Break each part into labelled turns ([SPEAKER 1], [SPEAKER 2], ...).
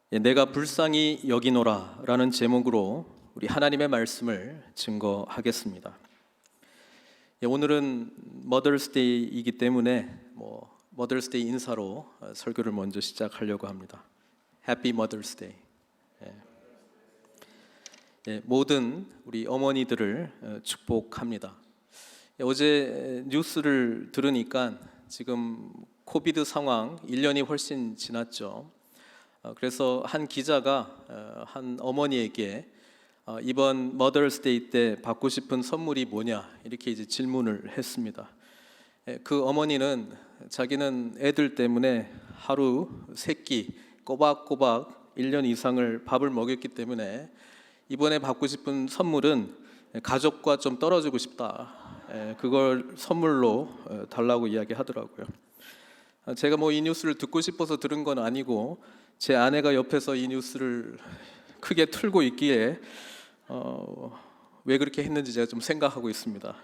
[SPEAKER 1] 내가 불쌍히 여기노라라는 제목으로 우리 하나님의 말씀을 증거하겠습니다. 오늘은 머더스데이이기 때문에 머더스데이 인사로 설교를 먼저 시작하려고 합니다. 해피 머더스데이. 모든 우리 어머니들을 축복합니다. 어제 뉴스를 들으니까 지금 코비드 상황 1년이 훨씬 지났죠. 그래서 한 기자가 한 어머니에게 이번 머더스데이 때 받고 싶은 선물이 뭐냐 이렇게 이제 질문을 했습니다. 그 어머니는 자기는 애들 때문에 하루 3끼 꼬박꼬박 1년 이상을 밥을 먹였기 때문에 이번에 받고 싶은 선물은 가족과 좀 떨어지고 싶다. 그걸 선물로 달라고 이야기하더라고요. 제가 이 뉴스를 듣고 싶어서 들은 건 아니고 제 아내가 옆에서 이 뉴스를 크게 틀고 있기에 왜 그렇게 했는지 제가 좀 생각하고 있습니다.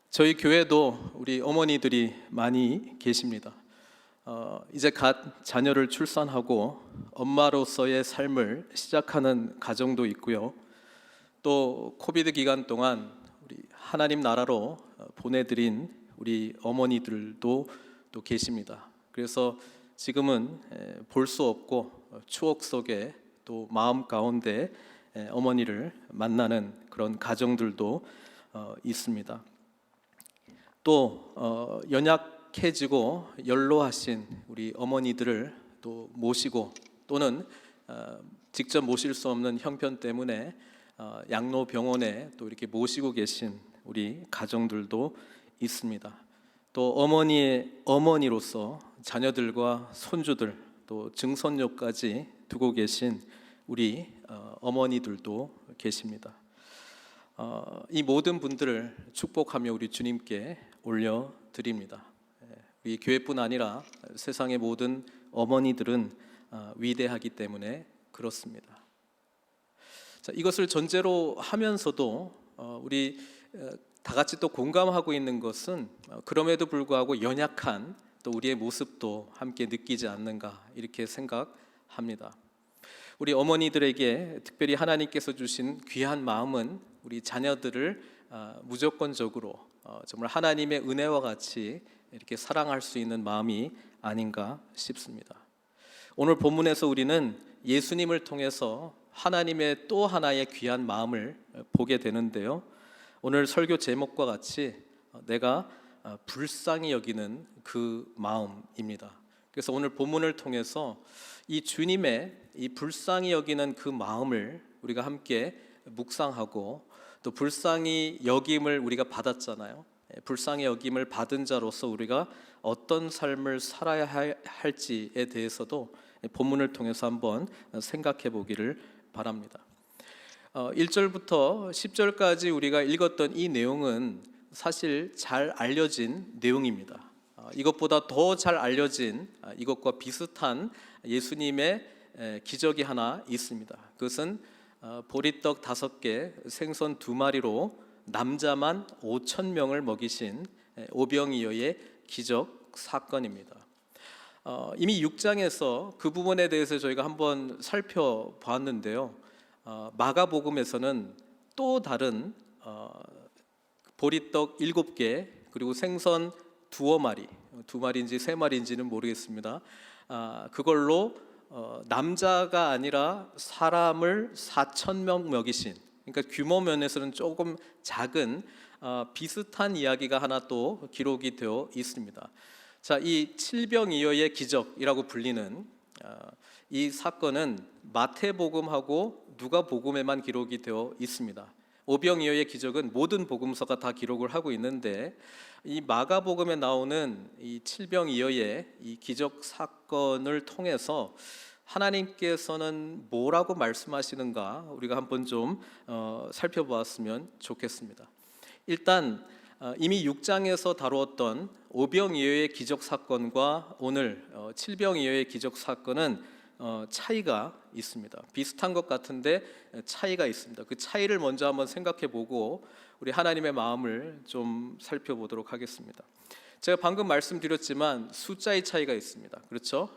[SPEAKER 1] 저희 교회도 우리 어머니들이 많이 계십니다. 이제 갓 자녀를 출산하고 엄마로서의 삶을 시작하는 가정도 있고요. 또 코비드 기간 동안 우리 하나님 나라로 보내드린 우리 어머니들도 또 계십니다. 그래서 지금은 볼 수 없고 추억 속에 또 마음 가운데 어머니를 만나는 그런 가정들도 있습니다. 또 연약해지고 연로하신 우리 어머니들을 또 모시고 또는 직접 모실 수 없는 형편 때문에 양로병원에 또 이렇게 모시고 계신 우리 가정들도 있습니다. 또 어머니의 어머니로서 자녀들과 손주들 또 증손녀까지 두고 계신 우리 어머니들도 계십니다. 이 모든 분들을 축복하며 우리 주님께 올려드립니다. 우리 교회뿐 아니라 세상의 모든 어머니들은 위대하기 때문에 그렇습니다. 자, 이것을 전제로 하면서도 우리 다 같이 또 공감하고 있는 것은 그럼에도 불구하고 연약한 또 우리의 모습도 함께 느끼지 않는가 이렇게 생각합니다. 우리 어머니들에게 특별히 하나님께서 주신 귀한 마음은 우리 자녀들을 무조건적으로 정말 하나님의 은혜와 같이 이렇게 사랑할 수 있는 마음이 아닌가 싶습니다. 오늘 본문에서 우리는 예수님을 통해서 하나님의 또 하나의 귀한 마음을 보게 되는데요. 오늘 설교 제목과 같이 내가 불쌍히 여기는 그 마음입니다. 그래서 오늘 본문을 통해서 이 주님의 이 불쌍히 여기는 그 마음을 우리가 함께 묵상하고 또 불쌍히 여김을 우리가 받았잖아요. 불쌍히 여김을 받은 자로서 우리가 어떤 삶을 살아야 할지에 대해서도 본문을 통해서 한번 생각해 보기를 바랍니다. 1절부터 10절까지 우리가 읽었던 이 내용은 사실 잘 알려진 내용입니다. 이것보다 더 잘 알려진 이것과 비슷한 예수님의 기적이 하나 있습니다. 그것은 보리떡 5개, 생선 2마리로 남자만 5,000명을 먹이신 오병이어의 기적 사건입니다. 이미 6장에서 그 부분에 대해서 저희가 한번 살펴보았는데요. 마가복음에서는 또 다른 보리떡 7개 그리고 생선 2마리, 2마리인지 3마리인지는 모르겠습니다. 그걸로 남자가 아니라 사람을 4,000명 먹이신, 그러니까 규모 면에서는 조금 작은 비슷한 이야기가 하나 또 기록이 되어 있습니다. 자, 이 칠병이어의 기적이라고 불리는 이 사건은 마태복음하고 누가복음에만 기록이 되어 있습니다. 오병이어의 기적은 모든 복음서가 다 기록을 하고 있는데 이 마가복음에 나오는 이 칠병이어의 이 기적 사건을 통해서 하나님께서는 뭐라고 말씀하시는가 우리가 한번 좀 살펴보았으면 좋겠습니다. 일단 이미 6장에서 다루었던 오병이어의 기적 사건과 오늘 칠병이어의 기적 사건은 차이가 있습니다. 비슷한 것 같은데 차이가 있습니다. 그 차이를 먼저 한번 생각해 보고 우리 하나님의 마음을 좀 살펴보도록 하겠습니다. 제가 방금 말씀드렸지만 숫자의 차이가 있습니다. 그렇죠?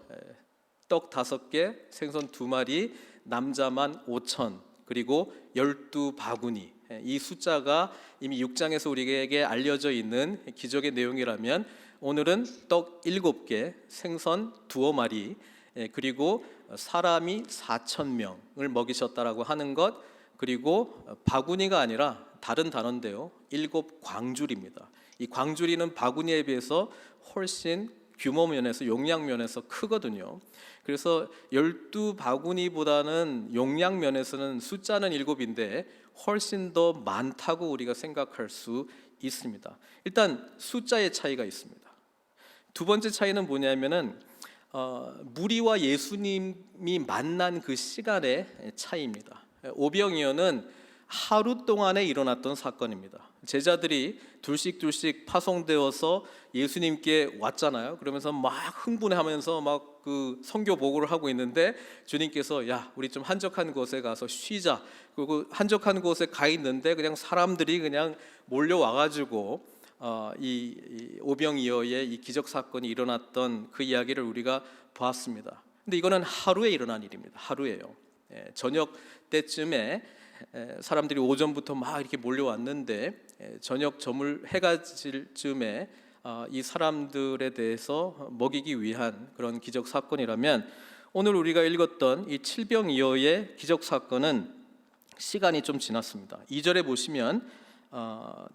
[SPEAKER 1] 떡 5개, 생선 2마리, 남자만 5천, 그리고 12바구니. 이 숫자가 이미 6장에서 우리에게 알려져 있는 기적의 내용이라면 오늘은 떡 7개, 생선 2마리, 그리고 사람이 4,000명을 먹이셨다라고 하는 것, 그리고 바구니가 아니라 다른 단어인데요, 7광줄입니다. 이 광줄이는 바구니에 비해서 훨씬 규모 면에서 용량 면에서 크거든요. 그래서 12바구니보다는 용량 면에서는 숫자는 7인데 훨씬 더 많다고 우리가 생각할 수 있습니다. 일단 숫자의 차이가 있습니다. 두 번째 차이는 뭐냐면은 무리와 예수님이 만난 그 시간의 차이입니다. 오병이어는 하루 동안에 일어났던 사건입니다. 제자들이 둘씩 파송되어서 예수님께 왔잖아요. 그러면서 막 흥분하면서 막 그 선교 보고를 하고 있는데 주님께서 야, 우리 좀 한적한 곳에 가서 쉬자. 그리고 한적한 곳에 가 있는데 그냥 사람들이 그냥 몰려와 가지고 이 오병이어의 이 기적 사건이 일어났던 그 이야기를 우리가 보았습니다. 근데 이거는 하루에 일어난 일입니다. 하루에요. 저녁 때쯤에 사람들이 오전부터 막 이렇게 몰려왔는데 저녁 저물 해가 질 즈음에 이 사람들에 대해서 먹이기 위한 그런 기적 사건이라면, 오늘 우리가 읽었던 이 칠병이어의 기적 사건은 시간이 좀 지났습니다. 2절에 보시면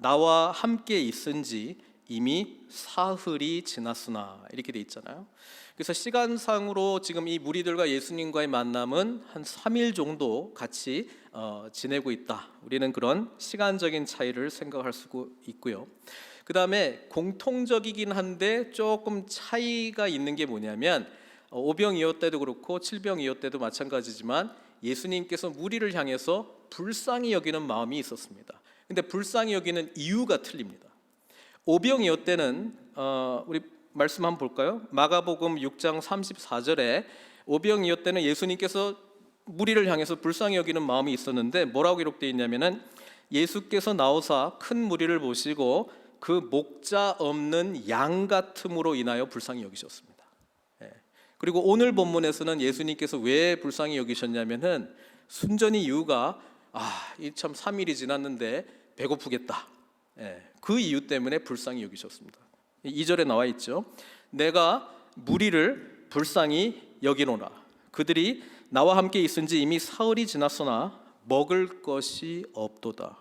[SPEAKER 1] 나와 함께 있은지 이미 사흘이 지났으나 이렇게 돼 있잖아요. 그래서 시간상으로 지금 이 무리들과 예수님과의 만남은 한 3일 정도 같이 지내고 있다. 우리는 그런 시간적인 차이를 생각할 수 있고요. 그 다음에 공통적이긴 한데 조금 차이가 있는 게 뭐냐면, 오병이어 때도 그렇고 칠병이어 때도 마찬가지지만 예수님께서 무리를 향해서 불쌍히 여기는 마음이 있었습니다. 근데 불쌍히 여기는 이유가 틀립니다. 오병이어 때는 우리 말씀 한번 볼까요? 마가복음 6장 34절에 오병이어 때는 예수님께서 무리를 향해서 불쌍히 여기는 마음이 있었는데 뭐라고 기록되어 있냐면은, 예수께서 나오사 큰 무리를 보시고 그 목자 없는 양 같음으로 인하여 불쌍히 여기셨습니다. 그리고 오늘 본문에서는 예수님께서 왜 불쌍히 여기셨냐면은 순전히 이유가 이 참 3일이 지났는데 배고프겠다. 그 이유 때문에 불쌍히 여기셨습니다. 2절에 나와 있죠. 내가 무리를 불쌍히 여기노라. 그들이 나와 함께 있은지 이미 사흘이 지났으나 먹을 것이 없도다.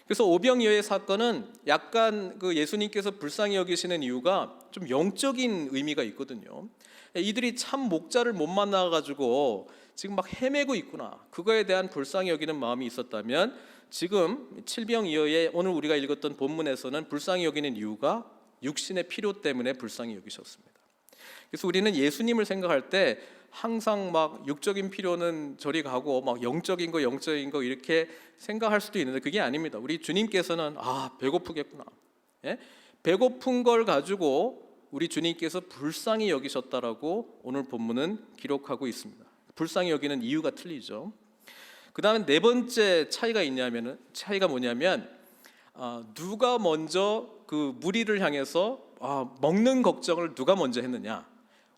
[SPEAKER 1] 그래서 오병이어의 사건은 약간 그 예수님께서 불쌍히 여기시는 이유가 좀 영적인 의미가 있거든요. 이들이 참 목자를 못 만나가지고 지금 막 헤매고 있구나, 그거에 대한 불쌍히 여기는 마음이 있었다면, 지금 칠병이어의 오늘 우리가 읽었던 본문에서는 불쌍히 여기는 이유가 육신의 필요 때문에 불쌍히 여기셨습니다. 그래서 우리는 예수님을 생각할 때 항상 막 육적인 필요는 저리 가고 막 영적인 거 이렇게 생각할 수도 있는데 그게 아닙니다. 우리 주님께서는 배고프겠구나, 배고픈 걸 가지고 우리 주님께서 불쌍히 여기셨다라고 오늘 본문은 기록하고 있습니다. 불쌍히 여기는 이유가 틀리죠. 그 다음에 네 번째 차이가 뭐냐면 누가 먼저 그 무리를 향해서 먹는 걱정을 누가 먼저 했느냐.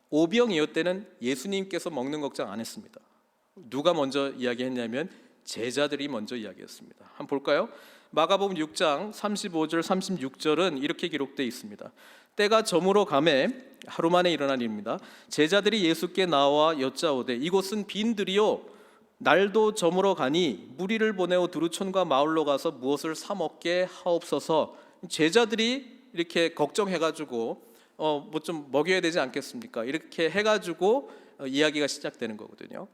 [SPEAKER 1] 오병이어 때는 예수님께서 먹는 걱정 안 했습니다. 누가 먼저 이야기했냐면 제자들이 먼저 이야기했습니다. 한번 볼까요? 마가복음 6장 35절 36절은 이렇게 기록되어 있습니다. 때가 저물어 가매, 하루 만에 일어난 일입니다. 제자들이 예수께 나와 여짜오되 이곳은 빈들이요 날도 저물어 가니 무리를 보내어 두루촌과 마을로 가서 무엇을 사 먹게 하옵소서. 제자들이 이렇게 걱정해가지고 뭐 좀 먹여야 되지 않겠습니까? 이렇게 해가지고 이야기가 시작되는 거거든요.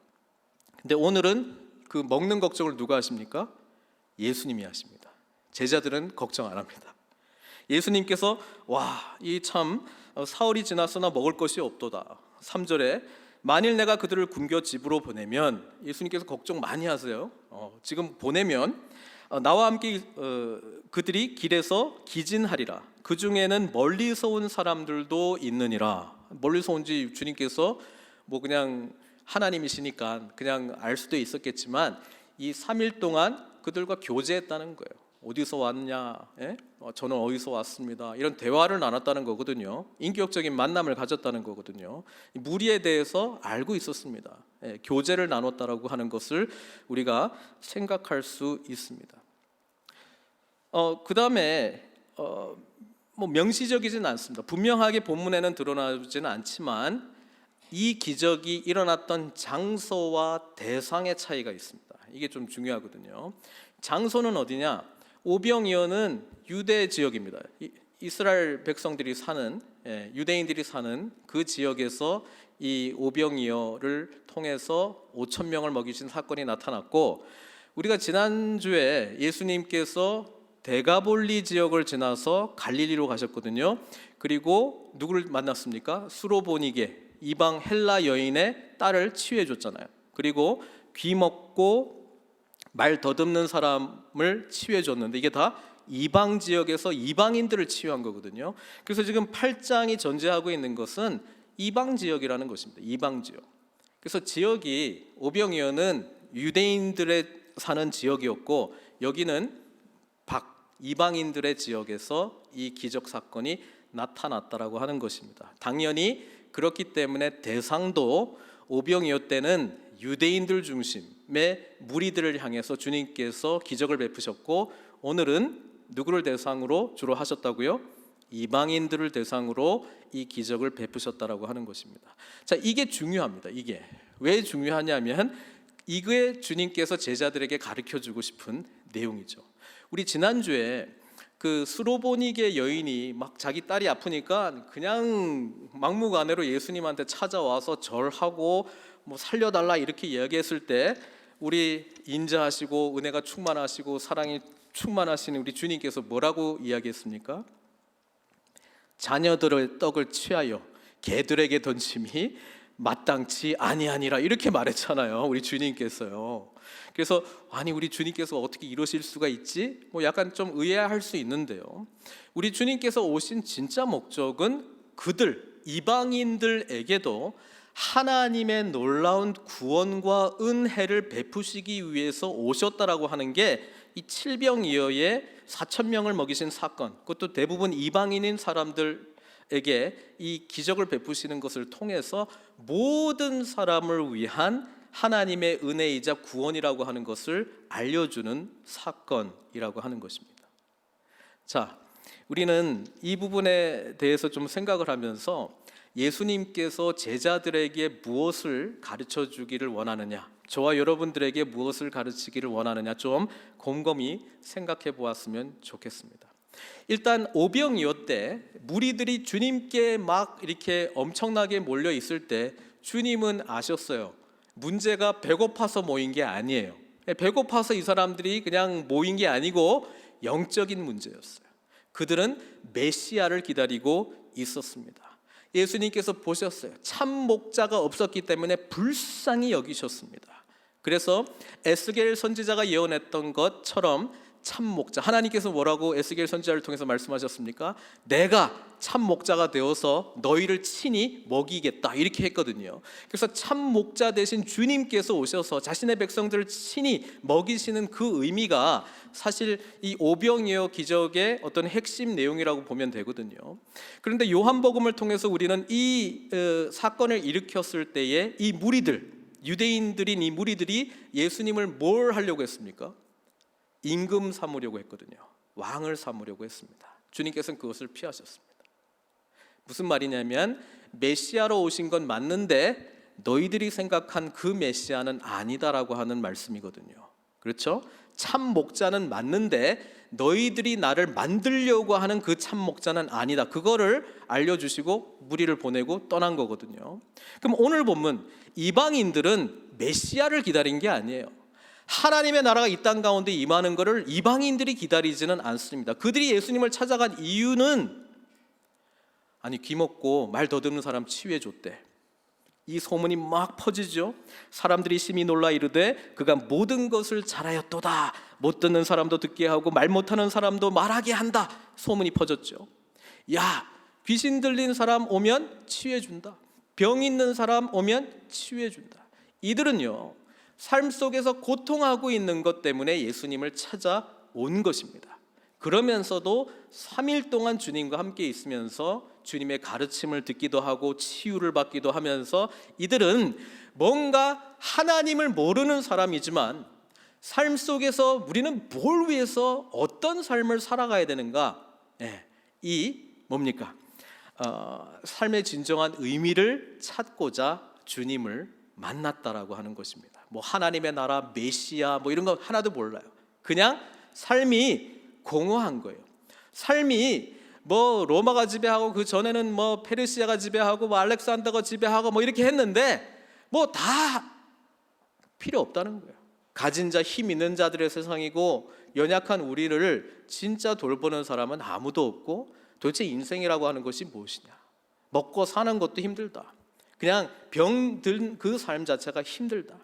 [SPEAKER 1] 근데 오늘은 그 먹는 걱정을 누가 하십니까? 예수님이 하십니다. 제자들은 걱정 안 합니다. 예수님께서 이 참 사흘이 지났으나 먹을 것이 없도다. 3절에 만일 내가 그들을 굶겨 집으로 보내면, 예수님께서 걱정 많이 하세요. 지금 보내면 나와 함께 그들이 길에서 기진하리라. 그 중에는 멀리서 온 사람들도 있느니라. 멀리서 온지 주님께서 뭐 그냥 하나님이시니까 그냥 알 수도 있었겠지만 이 3일 동안 그들과 교제했다는 거예요. 어디서 왔냐? 예? 저는 어디서 왔습니다. 이런 대화를 나눴다는 거거든요. 인격적인 만남을 가졌다는 거거든요. 무리에 대해서 알고 있었습니다. 예, 교제를 나눴다라고 하는 것을 우리가 생각할 수 있습니다. 그 다음에 뭐 명시적이지는 않습니다. 분명하게 본문에는 드러나지는 않지만 이 기적이 일어났던 장소와 대상의 차이가 있습니다. 이게 좀 중요하거든요. 장소는 어디냐? 오병이어는 유대 지역입니다. 이스라엘 백성들이 사는, 유대인들이 사는 그 지역에서 이 오병이어를 통해서 5천 명을 먹이신 사건이 나타났고, 우리가 지난주에 예수님께서 데가볼리 지역을 지나서 갈릴리로 가셨거든요. 그리고 누구를 만났습니까? 수로보니게, 이방 헬라 여인의 딸을 치유해 줬잖아요. 그리고 귀 먹고 말 더듬는 사람을 치유해 줬는데 이게 다 이방 지역에서 이방인들을 치유한 거거든요. 그래서 지금 8장이 전제하고 있는 것은 이방 지역이라는 것입니다. 이방 지역. 그래서 지역이 오병이어는 유대인들의 사는 지역이었고, 여기는 이방인들의 지역에서 이 기적 사건이 나타났다라고 하는 것입니다. 당연히 그렇기 때문에 대상도 오병이어 때는 유대인들 중심의 무리들을 향해서 주님께서 기적을 베푸셨고, 오늘은 누구를 대상으로 주로 하셨다고요? 이방인들을 대상으로 이 기적을 베푸셨다라고 하는 것입니다. 자, 이게 중요합니다. 이게 왜 중요하냐면 이게 주님께서 제자들에게 가르쳐주고 싶은 내용이죠. 우리 지난주에 그 수로보니게 여인이 막 자기 딸이 아프니까 그냥 막무가내로 예수님한테 찾아와서 절하고 뭐 살려달라 이렇게 이야기했을 때, 우리 인자하시고 은혜가 충만하시고 사랑이 충만하신 우리 주님께서 뭐라고 이야기했습니까? 자녀들의 떡을 취하여 개들에게 던짐이 마땅치 아니하니라 이렇게 말했잖아요. 우리 주님께서요. 그래서 아니 우리 주님께서 어떻게 이러실 수가 있지? 뭐 약간 좀 의아할 수 있는데요. 우리 주님께서 오신 진짜 목적은 그들 이방인들에게도 하나님의 놀라운 구원과 은혜를 베푸시기 위해서 오셨다라고 하는 게 이 칠병이어의 4천 명을 먹이신 사건, 그것도 대부분 이방인인 사람들에게 이 기적을 베푸시는 것을 통해서 모든 사람을 위한 하나님의 은혜이자 구원이라고 하는 것을 알려주는 사건이라고 하는 것입니다. 자, 우리는 이 부분에 대해서 좀 생각을 하면서 예수님께서 제자들에게 무엇을 가르쳐 주기를 원하느냐, 저와 여러분들에게 무엇을 가르치기를 원하느냐 좀 곰곰이 생각해 보았으면 좋겠습니다. 일단 오병이어 때 무리들이 주님께 막 이렇게 엄청나게 몰려 있을 때 주님은 아셨어요. 문제가 배고파서 모인 게 아니에요. 배고파서 이 사람들이 그냥 모인 게 아니고 영적인 문제였어요. 그들은 메시아를 기다리고 있었습니다. 예수님께서 보셨어요. 참 목자가 없었기 때문에 불쌍히 여기셨습니다. 그래서 에스겔 선지자가 예언했던 것처럼 참 목자, 하나님께서 뭐라고 에스겔 선지자를 통해서 말씀하셨습니까? 내가 참 목자가 되어서 너희를 친히 먹이겠다 이렇게 했거든요. 그래서 참 목자 대신 주님께서 오셔서 자신의 백성들을 친히 먹이시는 그 의미가 사실 이 오병이어 기적의 어떤 핵심 내용이라고 보면 되거든요. 그런데 요한복음을 통해서 우리는 이 사건을 일으켰을 때에 이 무리들, 유대인들인 이 무리들이 예수님을 뭘 하려고 했습니까? 임금 삼으려고 했거든요. 왕을 삼으려고 했습니다. 주님께서는 그것을 피하셨습니다. 무슨 말이냐면 메시아로 오신 건 맞는데 너희들이 생각한 그 메시아는 아니다라고 하는 말씀이거든요. 그렇죠? 참 목자는 맞는데 너희들이 나를 만들려고 하는 그 참 목자는 아니다. 그거를 알려주시고 무리를 보내고 떠난 거거든요. 그럼 오늘 본문 이방인들은 메시아를 기다린 게 아니에요. 하나님의 나라가 이 땅 가운데 임하는 것을 이방인들이 기다리지는 않습니다. 그들이 예수님을 찾아간 이유는 아니 귀 먹고 말 더듬는 사람 치유해 줬대. 이 소문이 막 퍼지죠. 사람들이 심히 놀라 이르되 그가 모든 것을 잘하였도다. 못 듣는 사람도 듣게 하고 말 못하는 사람도 말하게 한다. 소문이 퍼졌죠. 야, 귀신 들린 사람 오면 치유해 준다. 병 있는 사람 오면 치유해 준다. 이들은요 삶 속에서 고통하고 있는 것 때문에 예수님을 찾아 온 것입니다. 그러면서도 3일 동안 주님과 함께 있으면서 주님의 가르침을 듣기도 하고 치유를 받기도 하면서 이들은 뭔가 하나님을 모르는 사람이지만 삶 속에서 우리는 뭘 위해서 어떤 삶을 살아가야 되는가, 이 뭡니까? 삶의 진정한 의미를 찾고자 주님을 만났다라고 하는 것입니다. 뭐 하나님의 나라, 메시아 뭐 이런 거 하나도 몰라요. 그냥 삶이 공허한 거예요. 삶이 뭐 로마가 지배하고 그 전에는 뭐 페르시아가 지배하고 뭐 알렉산더가 지배하고 뭐 이렇게 했는데 뭐 다 필요 없다는 거예요. 가진 자, 힘 있는 자들의 세상이고 연약한 우리를 진짜 돌보는 사람은 아무도 없고 도대체 인생이라고 하는 것이 무엇이냐? 먹고 사는 것도 힘들다. 그냥 병든 그 삶 자체가 힘들다.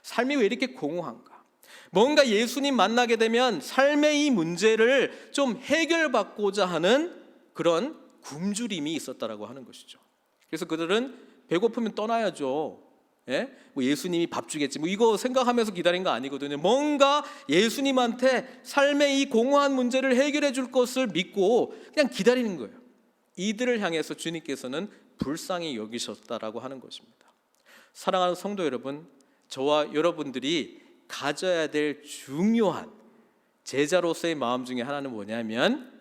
[SPEAKER 1] 삶이 왜 이렇게 공허한가? 뭔가 예수님 만나게 되면 삶의 이 문제를 좀 해결받고자 하는 그런 굶주림이 있었다라고 하는 것이죠. 그래서 그들은 배고프면 떠나야죠. 뭐 예수님이 밥 주겠지 뭐 이거 생각하면서 기다린 거 아니거든요. 뭔가 예수님한테 삶의 이 공허한 문제를 해결해 줄 것을 믿고 그냥 기다리는 거예요. 이들을 향해서 주님께서는 불쌍히 여기셨다라고 하는 것입니다. 사랑하는 성도 여러분, 저와 여러분들이 가져야 될 중요한 제자로서의 마음 중에 하나는 뭐냐면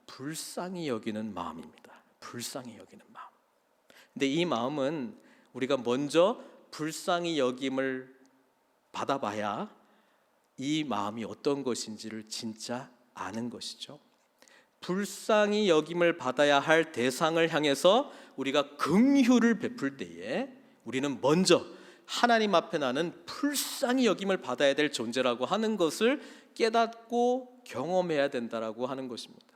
[SPEAKER 1] 불쌍히 여기는 마음입니다. 불쌍히 여기는 마음. 근데 이 마음은 우리가 먼저 불쌍히 여김을 받아봐야 이 마음이 어떤 것인지를 진짜 아는 것이죠. 불쌍히 여김을 받아야 할 대상을 향해서 우리가 긍휼을 베풀 때에 우리는 먼저 하나님 앞에 나는 불쌍히 여김을 받아야 될 존재라고 하는 것을 깨닫고 경험해야 된다라고 하는 것입니다.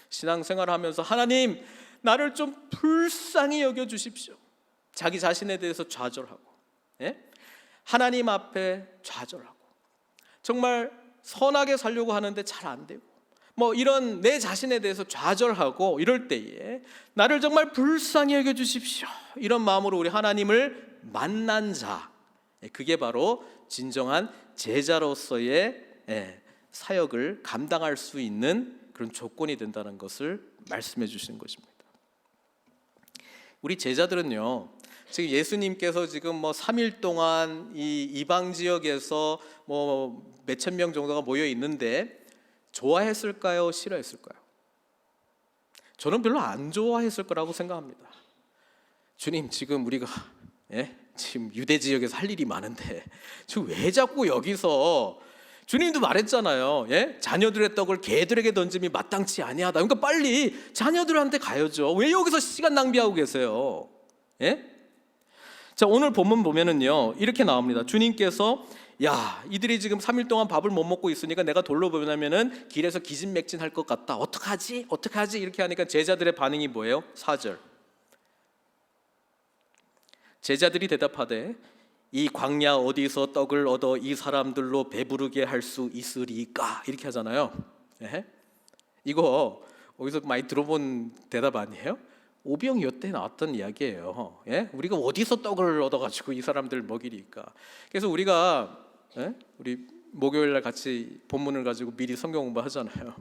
[SPEAKER 1] 신앙생활을 하면서 하나님 나를 좀 불쌍히 여겨 주십시오. 자기 자신에 대해서 좌절하고, 하나님 앞에 좌절하고, 정말 선하게 살려고 하는데 잘 안 되고, 뭐 이런 내 자신에 대해서 좌절하고 이럴 때에 나를 정말 불쌍히 여겨 주십시오. 이런 마음으로 우리 하나님을 만난 자, 그게 바로 진정한 제자로서의 사역을 감당할 수 있는 그런 조건이 된다는 것을 말씀해 주시는 것입니다. 우리 제자들은요, 지금 예수님께서 지금 뭐 3일 동안 이 이방 지역에서 뭐 몇천 명 정도가 모여 있는데 좋아했을까요? 싫어했을까요? 저는 별로 안 좋아했을 거라고 생각합니다. 주님, 지금 우리가 지금 유대 지역에서 할 일이 많은데 지금 왜 자꾸 여기서, 주님도 말했잖아요. 자녀들의 떡을 개들에게 던짐이 마땅치 아니하다. 그러니까 빨리 자녀들한테 가야죠. 왜 여기서 시간 낭비하고 계세요? 자, 오늘 본문 보면은요 이렇게 나옵니다. 주님께서 야, 이들이 지금 3일 동안 밥을 못 먹고 있으니까 내가 돌로 보내면은 길에서 기진맥진할 것 같다. 어떡하지? 어떡하지? 이렇게 하니까 제자들의 반응이 뭐예요? 4절. 제자들이 대답하되 이 광야 어디서 떡을 얻어 이 사람들로 배부르게 할 수 있으리까? 이렇게 하잖아요. 이거 어디서 많이 들어본 대답 아니에요? 오병이어 때 나왔던 이야기예요. 우리가 어디서 떡을 얻어가지고 이 사람들 먹이리까? 그래서 우리가 우리 목요일날 같이 본문을 가지고 미리 성경 공부하잖아요.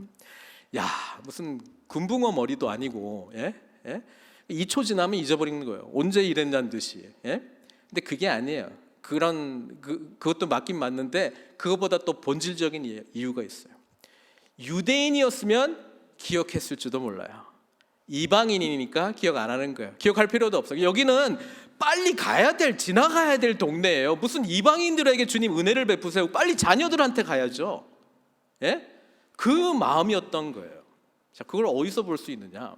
[SPEAKER 1] 야, 무슨 금붕어 머리도 아니고 2초 지나면 잊어버리는 거예요. 언제 이랬냐는 듯이. 근데 그게 아니에요. 그것도 맞긴 맞는데 그것보다 또 본질적인 이유가 있어요. 유대인이었으면 기억했을지도 몰라요. 이방인이니까 기억 안 하는 거예요. 기억할 필요도 없어요. 여기는 빨리 지나가야 될 동네예요. 무슨 이방인들에게 주님 은혜를 베푸세요. 빨리 자녀들한테 가야죠. 그 마음이었던 거예요. 자, 그걸 어디서 볼 수 있느냐?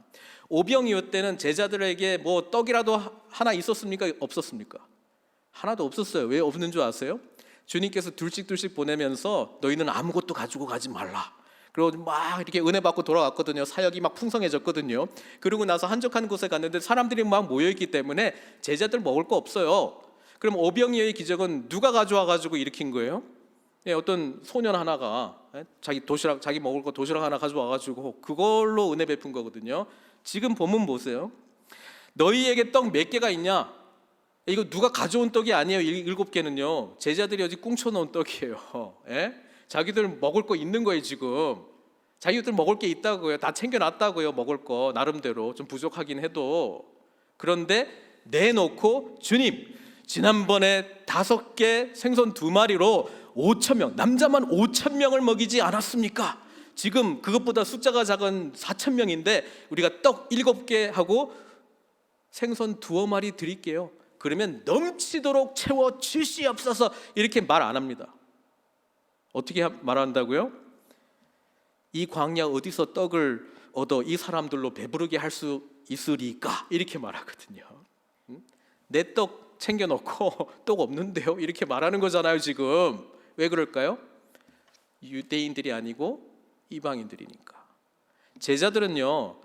[SPEAKER 1] 오병이어 때는 제자들에게 뭐 떡이라도 하나 있었습니까? 없었습니까? 하나도 없었어요. 왜 없는 줄 아세요? 주님께서 둘씩 보내면서 너희는 아무것도 가지고 가지 말라. 그리고 막 이렇게 은혜 받고 돌아왔거든요. 사역이 막 풍성해졌거든요. 그러고 나서 한적한 곳에 갔는데 사람들이 막 모여있기 때문에 제자들 먹을 거 없어요. 그럼 오병이어의 기적은 누가 가져와 가지고 일으킨 거예요? 어떤 소년 하나가 자기 먹을 거 도시락 하나 가져와 가지고 그걸로 은혜 베푼 거거든요. 지금 본문 보세요. 너희에게 떡 몇 개가 있냐? 이거 누가 가져온 떡이 아니에요. 7개는요 제자들이 어디 꿍쳐놓은 떡이에요. 자기들 먹을 거 있는 거예요. 지금 자기들 먹을 게 있다고요. 다 챙겨놨다고요. 먹을 거 나름대로 좀 부족하긴 해도. 그런데 내놓고 주님, 지난번에 5개 생선 2마리로 5,000명, 남자만 5,000명을 먹이지 않았습니까? 지금 그것보다 숫자가 작은 4,000명인데 우리가 떡 7개 하고 생선 2마리 드릴게요. 그러면 넘치도록 채워 주시옵소서. 이렇게 말 안 합니다. 어떻게 말한다고요? 이 광야 어디서 떡을 얻어 이 사람들로 배부르게 할 수 있으리까? 이렇게 말하거든요. 내 떡 챙겨놓고 떡 없는데요? 이렇게 말하는 거잖아요. 지금 왜 그럴까요? 유대인들이 아니고 이방인들이니까. 제자들은요,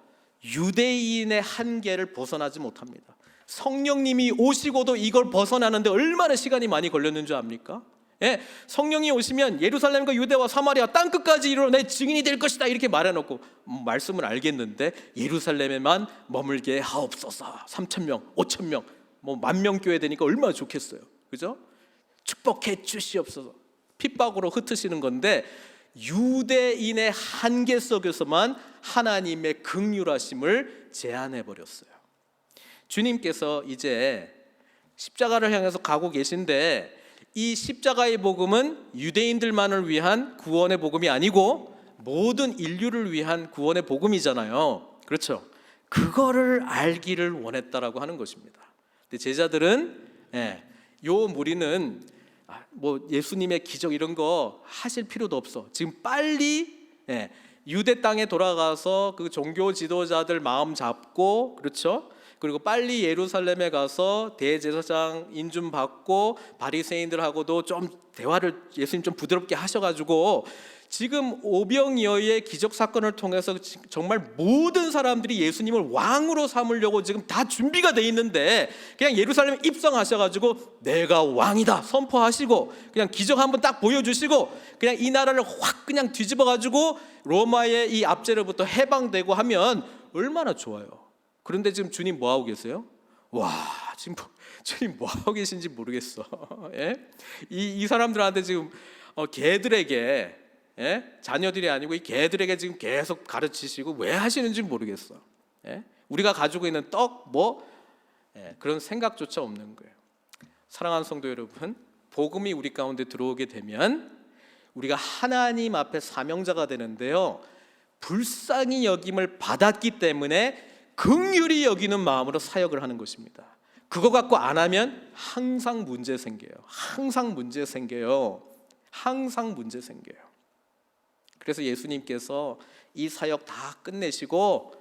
[SPEAKER 1] 유대인의 한계를 벗어나지 못합니다. 성령님이 오시고도 이걸 벗어나는데 얼마나 시간이 많이 걸렸는 줄 압니까? 예, 성령이 오시면 예루살렘과 유대와 사마리아 땅끝까지 이르러 내 증인이 될 것이다 이렇게 말해놓고 말씀을 알겠는데 예루살렘에만 머물게 하옵소서. 3,000명, 5,000명, 뭐 10,000명 교회 되니까 얼마나 좋겠어요. 그죠? 축복해 주시옵소서. 핍박으로 흩으시는 건데 유대인의 한계 속에서만 하나님의 긍휼하심을 제한해 버렸어요. 주님께서 이제 십자가를 향해서 가고 계신데 이 십자가의 복음은 유대인들만을 위한 구원의 복음이 아니고 모든 인류를 위한 구원의 복음이잖아요. 그렇죠? 그거를 알기를 원했다라고 하는 것입니다. 근데 제자들은 요 무리는 뭐 예수님의 기적 이런 거 하실 필요도 없어. 지금 빨리 유대 땅에 돌아가서 그 종교 지도자들 마음 잡고, 그렇죠? 그리고 빨리 예루살렘에 가서 대제사장 인준 받고 바리새인들하고도 좀 대화를 예수님 좀 부드럽게 하셔가지고 지금 오병이어의 기적 사건을 통해서 정말 모든 사람들이 예수님을 왕으로 삼으려고 지금 다 준비가 돼 있는데 그냥 예루살렘에 입성하셔가지고 내가 왕이다 선포하시고 그냥 기적 한번 딱 보여주시고 그냥 이 나라를 확 그냥 뒤집어가지고 로마의 이 압제로부터 해방되고 하면 얼마나 좋아요. 그런데 지금 주님 뭐 하고 계세요? 와, 지금 주님 뭐 하고 계신지 모르겠어. 예? 이 사람들한테 지금 개들에게 자녀들이 아니고 이 개들에게 지금 계속 가르치시고 왜 하시는지 모르겠어. 우리가 가지고 있는 떡 그런 생각조차 없는 거예요. 사랑하는 성도 여러분, 복음이 우리 가운데 들어오게 되면 우리가 하나님 앞에 사명자가 되는데요, 불쌍히 여김을 받았기 때문에 긍휼히 여기는 마음으로 사역을 하는 것입니다. 그거 갖고 안 하면 항상 문제 생겨요. 항상 문제 생겨요. 항상 문제 생겨요. 그래서 예수님께서 이 사역 다 끝내시고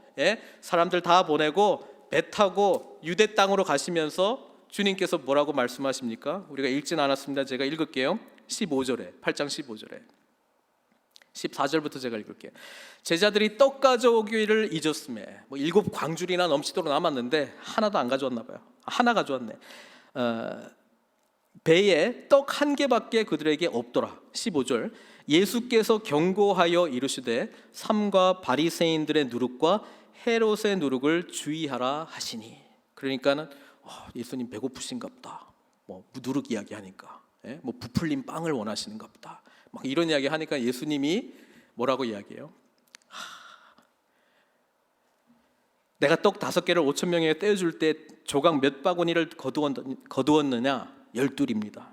[SPEAKER 1] 사람들 다 보내고 배 타고 유대 땅으로 가시면서 주님께서 뭐라고 말씀하십니까? 우리가 읽진 않았습니다. 제가 읽을게요. 15절에 8장 15절에 14절부터 제가 읽을게요. 제자들이 떡 가져오기를 잊었음에 7 광줄이나 넘치도록 남았는데 하나도 안 가져왔나 봐요. 하나 가져왔네. 배에 떡 1개밖에 그들에게 없더라. 15절 예수께서 경고하여 이르시되 삼가 바리새인들의 누룩과 헤롯의 누룩을 주의하라 하시니. 그러니까는 예수님 배고프신갑다. 뭐 누룩 이야기하니까 뭐 부풀린 빵을 원하시는갑다. 막 이런 이야기 하니까 예수님이 뭐라고 이야기해요? 내가 떡 5개를 5,000명에게 떼어줄 때 조각 몇 바구니를 거두었느냐? 12입니다.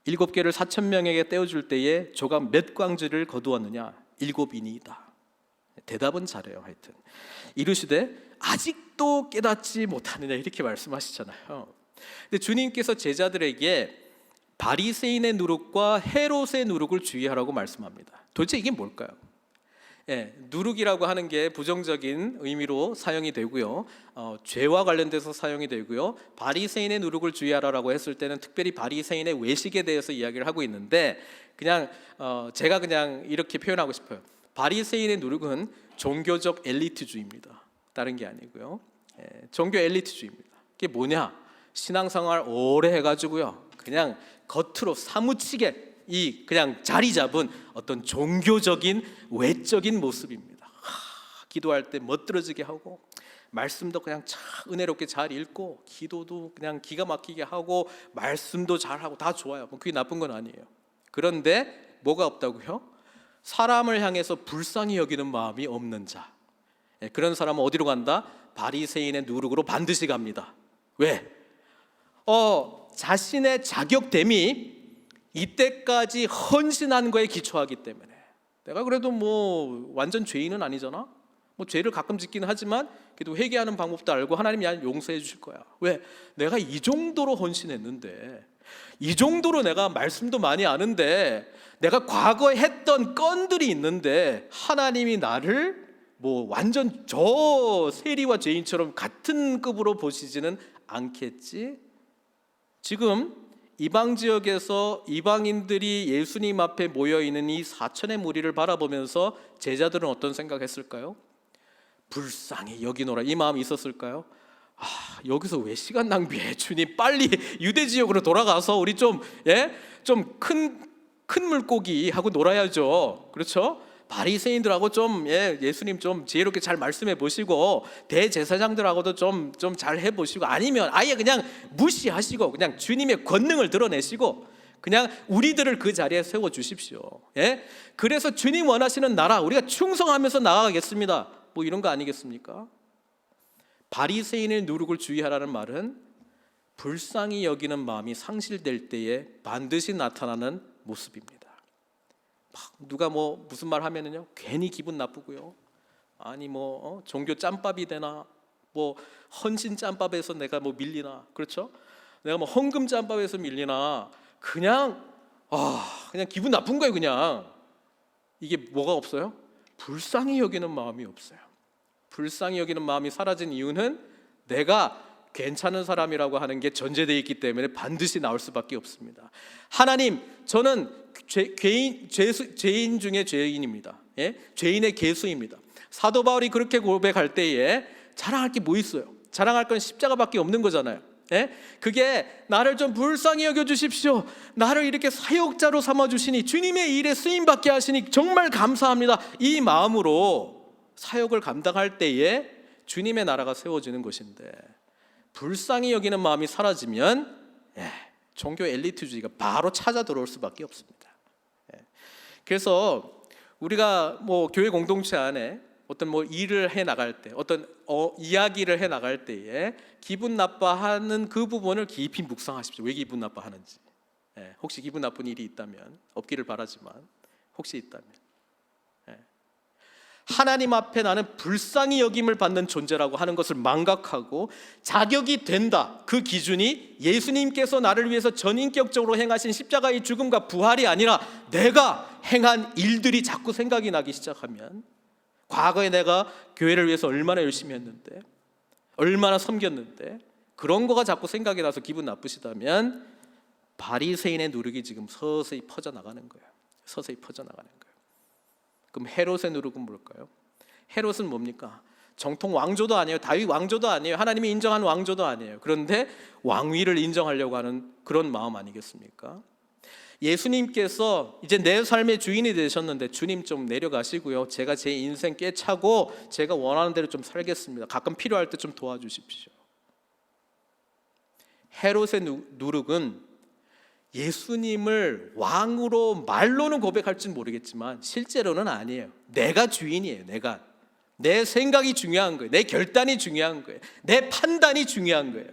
[SPEAKER 1] 7개를 4,000명에게 떼어줄 때에 조각 몇 광주를 거두었느냐? 7이니이다. 대답은 잘해요. 하여튼 이르시되 아직도 깨닫지 못하느냐 이렇게 말씀하시잖아요. 근데 주님께서 제자들에게 바리새인의 누룩과 헤롯의 누룩을 주의하라고 말씀합니다. 도대체 이게 뭘까요? 누룩이라고 하는 게 부정적인 의미로 사용이 되고요, 죄와 관련돼서 사용이 되고요, 바리새인의 누룩을 주의하라고 했을 때는 특별히 바리새인의 외식에 대해서 이야기를 하고 있는데 그냥 제가 그냥 이렇게 표현하고 싶어요. 바리새인의 누룩은 종교적 엘리트주의입니다. 다른 게 아니고요, 종교 엘리트주의입니다. 그게 뭐냐? 신앙생활 오래 해가지고요, 그냥 겉으로 사무치게 이 그냥 자리 잡은 어떤 종교적인 외적인 모습입니다. 기도할 때 멋들어지게 하고 말씀도 그냥 참 은혜롭게 잘 읽고 기도도 그냥 기가 막히게 하고 말씀도 잘하고 다 좋아요. 그게 나쁜 건 아니에요. 그런데 뭐가 없다고요? 사람을 향해서 불쌍히 여기는 마음이 없는 자, 그런 사람은 어디로 간다? 바리새인의 누룩으로 반드시 갑니다. 왜? 자신의 자격됨이 이때까지 헌신한 거에 기초하기 때문에. 내가 그래도 뭐 완전 죄인은 아니잖아. 뭐 죄를 가끔 짓기는 하지만 그래도 회개하는 방법도 알고 하나님이 용서해 주실 거야. 왜? 내가 이 정도로 헌신했는데, 이 정도로 내가 말씀도 많이 아는데, 내가 과거에 했던 건들이 있는데 하나님이 나를 뭐 완전 저 세리와 죄인처럼 같은 급으로 보시지는 않겠지? 지금 이방 지역에서 이방인들이 예수님 앞에 모여있는 이 4천의 무리를 바라보면서 제자들은 어떤 생각했을까요? 불쌍히 여기노라, 이 마음이 있었을까요? 여기서 왜 시간 낭비해? 주님, 빨리 유대 지역으로 돌아가서 우리 좀 큰 물고기 하고 놀아야죠. 그렇죠? 바리새인들하고 좀 예수님 좀 지혜롭게 잘 말씀해 보시고, 대제사장들하고도 좀 잘 해 보시고, 아니면 아예 그냥 무시하시고 그냥 주님의 권능을 드러내시고 그냥 우리들을 그 자리에 세워 주십시오. 그래서 주님 원하시는 나라 우리가 충성하면서 나아가겠습니다. 뭐 이런 거 아니겠습니까? 바리새인의 누룩을 주의하라는 말은 불쌍히 여기는 마음이 상실될 때에 반드시 나타나는 모습입니다. 막 누가 뭐 무슨 말 하면은요 괜히 기분 나쁘고요. 아니 뭐 종교 짬밥이 되나, 뭐 헌신 짬밥에서 내가 뭐 밀리나, 그렇죠? 내가 뭐 헌금 짬밥에서 밀리나, 그냥 기분 나쁜 거예요. 그냥 이게 뭐가 없어요? 불쌍히 여기는 마음이 없어요. 불쌍히 여기는 마음이 사라진 이유는 내가 괜찮은 사람이라고 하는 게 전제되어 있기 때문에 반드시 나올 수밖에 없습니다. 하나님, 저는 죄인 중에 죄인입니다. 죄인의 개수입니다. 사도 바울이 그렇게 고백할 때에 자랑할 게 뭐 있어요? 자랑할 건 십자가밖에 없는 거잖아요. 그게 나를 좀 불쌍히 여겨주십시오, 나를 이렇게 사역자로 삼아주시니, 주님의 일에 쓰임받게 하시니 정말 감사합니다, 이 마음으로 사역을 감당할 때에 주님의 나라가 세워지는 것인데, 불쌍히 여기는 마음이 사라지면 종교 엘리트주의가 바로 찾아 들어올 수밖에 없습니다. 그래서 우리가 뭐 교회 공동체 안에 어떤 뭐 일을 해 나갈 때, 어떤 이야기를 해 나갈 때에 기분 나빠하는 그 부분을 깊이 묵상하십시오. 왜 기분 나빠하는지. 혹시 기분 나쁜 일이 있다면, 없기를 바라지만 혹시 있다면, 하나님 앞에 나는 불쌍히 여김을 받는 존재라고 하는 것을 망각하고 자격이 된다, 그 기준이 예수님께서 나를 위해서 전인격적으로 행하신 십자가의 죽음과 부활이 아니라 내가 행한 일들이 자꾸 생각이 나기 시작하면, 과거에 내가 교회를 위해서 얼마나 열심히 했는데, 얼마나 섬겼는데, 그런 거가 자꾸 생각이 나서 기분 나쁘시다면 바리새인의 누룩이 지금 서서히 퍼져나가는 거예요. 서서히 퍼져나가는 거예요. 그럼 헤롯의 누룩은 뭘까요? 헤롯은 뭡니까? 정통 왕조도 아니에요. 다윗 왕조도 아니에요. 하나님이 인정한 왕조도 아니에요. 그런데 왕위를 인정하려고 하는 그런 마음 아니겠습니까? 예수님께서 이제 내 삶의 주인이 되셨는데, 주님 좀 내려가시고요, 제가 제 인생 꿰차고 제가 원하는 대로 좀 살겠습니다, 가끔 필요할 때 좀 도와주십시오. 헤롯의 누룩은 예수님을 왕으로 말로는 고백할지는 모르겠지만 실제로는 아니에요. 내가 주인이에요. 내 생각이 중요한 거예요. 내 결단이 중요한 거예요. 내 판단이 중요한 거예요.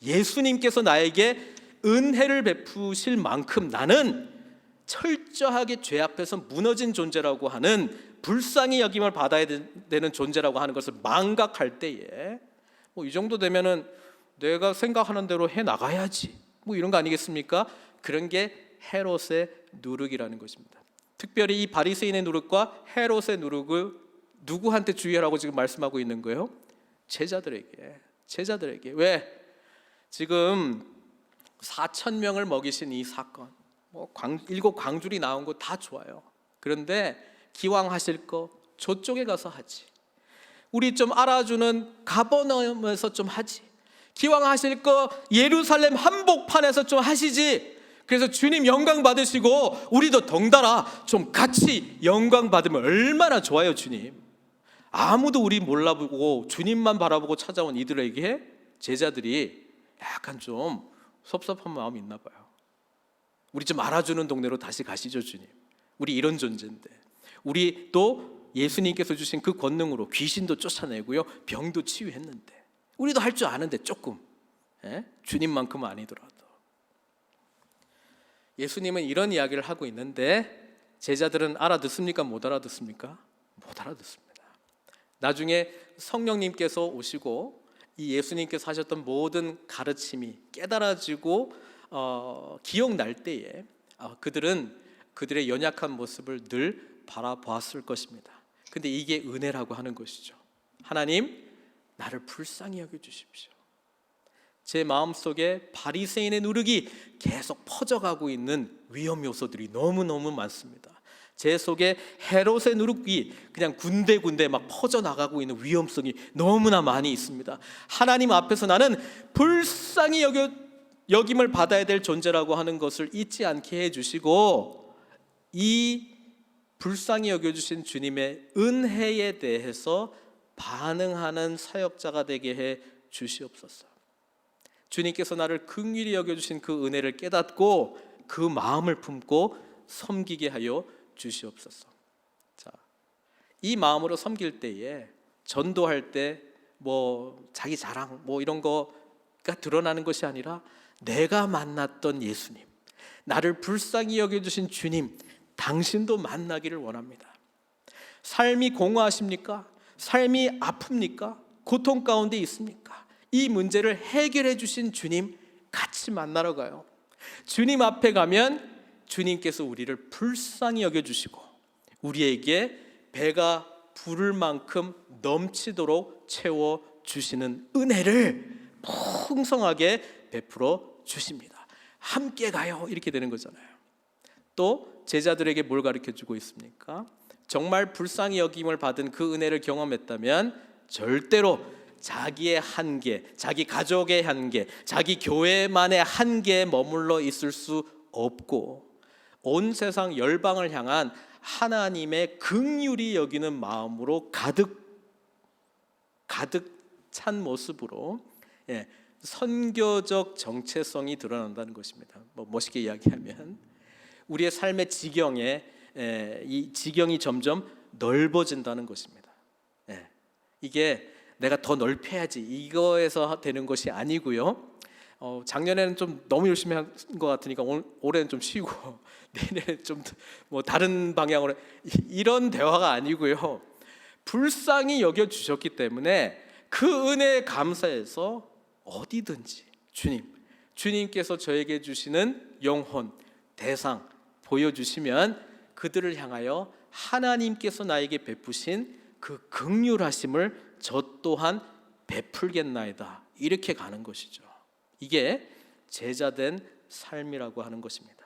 [SPEAKER 1] 예수님께서 나에게 은혜를 베푸실 만큼 나는 철저하게 죄 앞에서 무너진 존재라고 하는, 불쌍히 여김을 받아야 되는 존재라고 하는 것을 망각할 때에 뭐 이 정도 되면은 내가 생각하는 대로 해 나가야지, 뭐 이런 거 아니겠습니까? 그런 게 헤롯의 누룩이라는 것입니다. 특별히 이 바리새인의 누룩과 헤롯의 누룩을 누구한테 주의하라고 지금 말씀하고 있는 거예요? 제자들에게. 왜? 지금 4,000명을 먹이신 이 사건, 뭐 일곱 광줄이 나온 거 다 좋아요. 그런데 기왕 하실 거 저쪽에 가서 하지, 우리 좀 알아주는 가버나움에서 좀 하지, 기왕 하실 거 예루살렘 한복판에서 좀 하시지. 그래서 주님 영광 받으시고 우리도 덩달아 좀 같이 영광 받으면 얼마나 좋아요. 주님, 아무도 우리 몰라보고 주님만 바라보고 찾아온 이들에게 제자들이 약간 좀 섭섭한 마음이 있나 봐요. 우리 좀 알아주는 동네로 다시 가시죠. 주님, 우리 이런 존재인데. 우리 또 예수님께서 주신 그 권능으로 귀신도 쫓아내고요, 병도 치유했는데 우리도 할 줄 아는데 조금, 주님만큼은 아니더라도. 예수님은 이런 이야기를 하고 있는데 제자들은 알아듣습니까? 못 알아듣습니까? 못 알아듣습니다. 나중에 성령님께서 오시고 이 예수님께서 하셨던 모든 가르침이 깨달아지고 기억날 때에 그들은 그들의 연약한 모습을 늘 바라보았을 것입니다. 근데 이게 은혜라고 하는 것이죠. 하나님, 나를 불쌍히 여겨주십시오. 제 마음속에 바리새인의 누룩이 계속 퍼져가고 있는 위험 요소들이 너무너무 많습니다. 제 속에 헤롯의 누룩이 그냥 군데군데 막 퍼져나가고 있는 위험성이 너무나 많이 있습니다. 하나님 앞에서 나는 불쌍히 여김을 받아야 될 존재라고 하는 것을 잊지 않게 해주시고, 이 불쌍히 여겨주신 주님의 은혜에 대해서 반응하는 사역자가 되게 해 주시옵소서. 주님께서 나를 긍휼히 여겨주신 그 은혜를 깨닫고 그 마음을 품고 섬기게 하여 주시옵소서. 자, 이 마음으로 섬길 때에, 전도할 때 자기 자랑 이런 거가 드러나는 것이 아니라 내가 만났던 예수님, 나를 불쌍히 여겨주신 주님, 당신도 만나기를 원합니다. 삶이 공허하십니까? 삶이 아픕니까? 고통 가운데 있습니까? 이 문제를 해결해 주신 주님 같이 만나러 가요. 주님 앞에 가면 주님께서 우리를 불쌍히 여겨주시고 우리에게 배가 부를 만큼 넘치도록 채워주시는 은혜를 풍성하게 베풀어 주십니다. 함께 가요, 이렇게 되는 거잖아요. 또 제자들에게 뭘 가르쳐주고 있습니까? 정말 불쌍히 여김을 받은 그 은혜를 경험했다면 절대로 자기의 한계, 자기 가족의 한계, 자기 교회만의 한계에 머물러 있을 수 없고 온 세상 열방을 향한 하나님의 긍휼히 여기는 마음으로 가득 찬 모습으로 선교적 정체성이 드러난다는 것입니다. 멋있게 이야기하면 우리의 삶의 지경에 이 지경이 점점 넓어진다는 것입니다. 이게 내가 더 넓혀야지 이거에서 되는 것이 아니고요. 작년에는 좀 너무 열심히 한 것 같으니까 올해는 좀 쉬고 내년에 좀 다른 방향으로, 이런 대화가 아니고요. 불쌍히 여겨 주셨기 때문에 그 은혜에 감사해서 어디든지 주님께서 저에게 주시는 영혼, 대상 보여주시면 그들을 향하여 하나님께서 나에게 베푸신 그 긍휼하심을 저 또한 베풀겠나이다, 이렇게 가는 것이죠. 이게 제자된 삶이라고 하는 것입니다.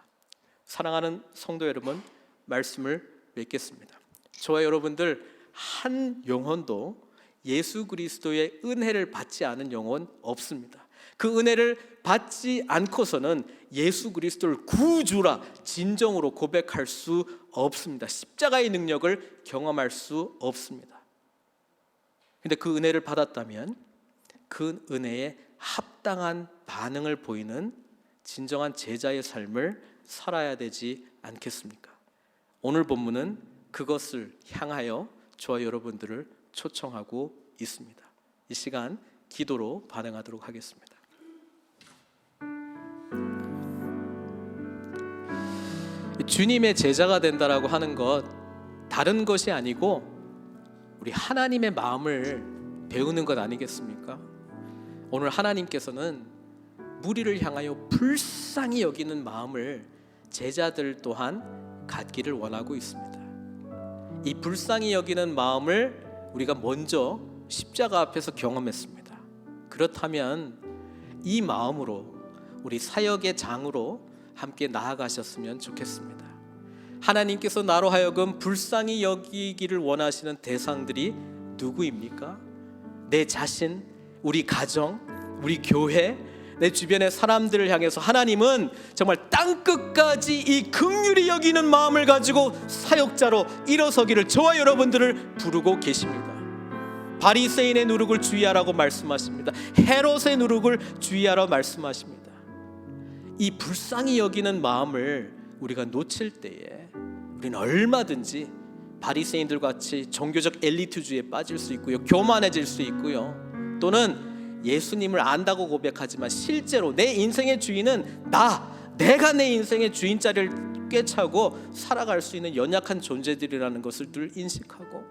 [SPEAKER 1] 사랑하는 성도 여러분, 말씀을 맺겠습니다. 저와 여러분들 한 영혼도 예수 그리스도의 은혜를 받지 않은 영혼 없습니다. 그 은혜를 받지 않고서는 예수 그리스도를 구주라 진정으로 고백할 수 없습니다. 십자가의 능력을 경험할 수 없습니다. 근데 그 은혜를 받았다면 그 은혜에 합당한 반응을 보이는 진정한 제자의 삶을 살아야 되지 않겠습니까? 오늘 본문은 그것을 향하여 저와 여러분들을 초청하고 있습니다. 이 시간 기도로 반응하도록 하겠습니다. 주님의 제자가 된다라고 하는 것, 다른 것이 아니고 우리 하나님의 마음을 배우는 것 아니겠습니까? 오늘 하나님께서는 무리를 향하여 불쌍히 여기는 마음을 제자들 또한 갖기를 원하고 있습니다. 이 불쌍히 여기는 마음을 우리가 먼저 십자가 앞에서 경험했습니다. 그렇다면 이 마음으로 우리 사역의 장으로 함께 나아가셨으면 좋겠습니다. 하나님께서 나로 하여금 불쌍히 여기기를 원하시는 대상들이 누구입니까? 내 자신, 우리 가정, 우리 교회, 내 주변의 사람들을 향해서 하나님은 정말 땅끝까지 이 긍휼히 여기는 마음을 가지고 사역자로 일어서기를 저와 여러분들을 부르고 계십니다. 바리새인의 누룩을 주의하라고 말씀하십니다. 헤롯의 누룩을 주의하라고 말씀하십니다. 이 불쌍히 여기는 마음을 우리가 놓칠 때에 우리는 얼마든지 바리새인들 같이 종교적 엘리트주의에 빠질 수 있고요, 교만해질 수 있고요, 또는 예수님을 안다고 고백하지만 실제로 내 인생의 주인은 내가 내 인생의 주인 자리를 꿰차고 살아갈 수 있는 연약한 존재들이라는 것을 늘 인식하고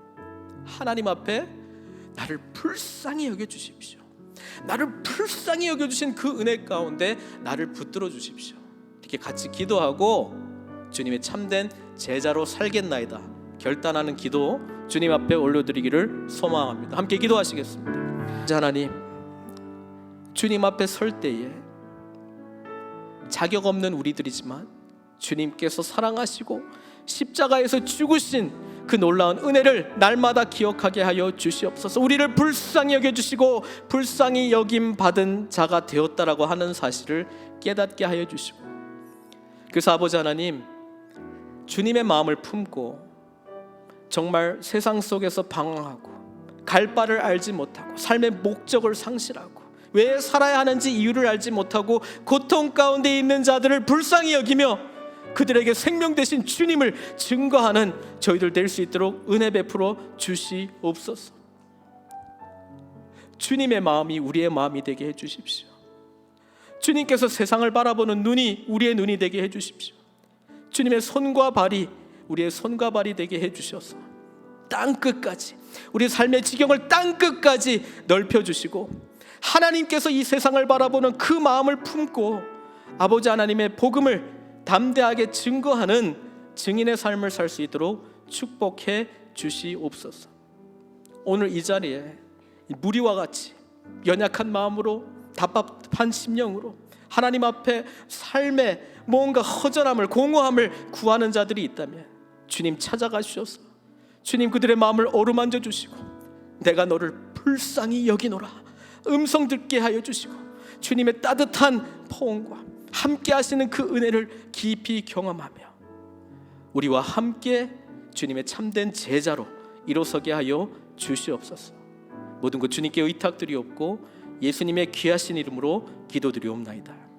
[SPEAKER 1] 하나님 앞에 나를 불쌍히 여겨주십시오. 나를 불쌍히 여겨주신 그 은혜 가운데 나를 붙들어 주십시오. 이렇게 같이 기도하고 주님의 참된 제자로 살겠나이다 결단하는 기도 주님 앞에 올려드리기를 소망합니다. 함께 기도하시겠습니다. 하나님, 주님 앞에 설 때에 자격 없는 우리들이지만 주님께서 사랑하시고 십자가에서 죽으신 그 놀라운 은혜를 날마다 기억하게 하여 주시옵소서. 우리를 불쌍히 여겨주시고 불쌍히 여김 받은 자가 되었다라고 하는 사실을 깨닫게 하여 주시고, 그래서 아버지 하나님, 주님의 마음을 품고 정말 세상 속에서 방황하고 갈 바를 알지 못하고 삶의 목적을 상실하고 왜 살아야 하는지 이유를 알지 못하고 고통 가운데 있는 자들을 불쌍히 여기며 그들에게 생명 되신 주님을 증거하는 저희들 될 수 있도록 은혜 베풀어 주시옵소서. 주님의 마음이 우리의 마음이 되게 해주십시오. 주님께서 세상을 바라보는 눈이 우리의 눈이 되게 해주십시오. 주님의 손과 발이 우리의 손과 발이 되게 해주셔서 땅끝까지, 우리 삶의 지경을 땅끝까지 넓혀주시고 하나님께서 이 세상을 바라보는 그 마음을 품고 아버지 하나님의 복음을 담대하게 증거하는 증인의 삶을 살 수 있도록 축복해 주시옵소서. 오늘 이 자리에 무리와 같이 연약한 마음으로 답답한 심령으로 하나님 앞에 삶의 뭔가 허전함을 공허함을 구하는 자들이 있다면 주님 찾아가주셔서 주님 그들의 마음을 어루만져 주시고 내가 너를 불쌍히 여기노라 음성 듣게 하여 주시고 주님의 따뜻한 포옹과 함께 하시는 그 은혜를 깊이 경험하며 우리와 함께 주님의 참된 제자로 일어서게 하여 주시옵소서. 모든 것 주님께 의탁드리옵고 예수님의 귀하신 이름으로 기도드리옵나이다.